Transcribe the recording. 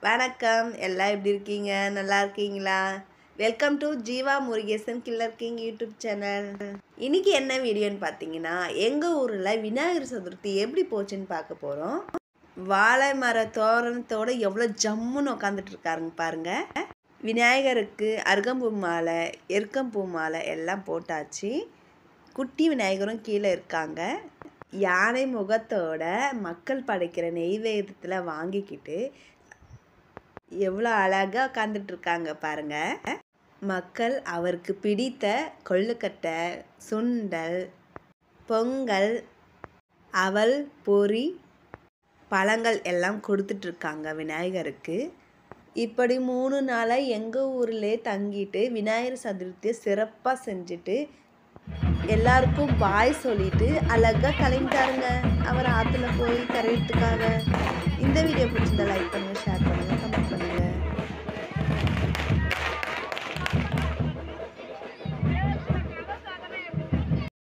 வணக்கம். எல்லாம் எப்படி இருக்கீங்க? நல்லா இருக்கீங்களா? Welcome to Jeeva Murugesan killer king YouTube channel. இன்னைக்கு என்ன வீடியோன்னு பார்த்தீங்கன்னா, எங்கள் ஊரில் விநாயகர் சதுர்த்தி எப்படி போச்சுன்னு பார்க்க போகிறோம். வாழை மர தோரணத்தோடு எவ்வளோ ஜம்முன்னு உட்காந்துட்டு இருக்காருங்க பாருங்க. விநாயகருக்கு அருகம்பூ மாலை, எருக்கம்பூ மாலை எல்லாம் போட்டாச்சு. குட்டி விநாயகரும் கீழே இருக்காங்க. யானை முகத்தோட மக்கள் படைக்கிற நெய்வேத்தியத்தில் வாங்கிக்கிட்டு எவ்வளோ அழகாக உட்காந்துட்டு இருக்காங்க பாருங்க. மக்கள் அவருக்கு பிடித்த கொள்ளுக்கட்டை, சுண்டல், பொங்கல், அவல், பொரி, பழங்கள் எல்லாம் கொடுத்துட்ருக்காங்க விநாயகருக்கு. இப்படி 3 நாளாக எங்கள் ஊர்லேயே தங்கிட்டு விநாயகர் சதுர்த்தியை சிறப்பாக செஞ்சுட்டு எல்லாருக்கும் பாய் சொல்லிட்டு அழகாக கிளம்பிட்டாருங்க அவர் ஆற்றுல போய் கரையிறதுக்காக. இந்த வீடியோ பிடிச்சிருந்தா லைக் பண்ணுங்க.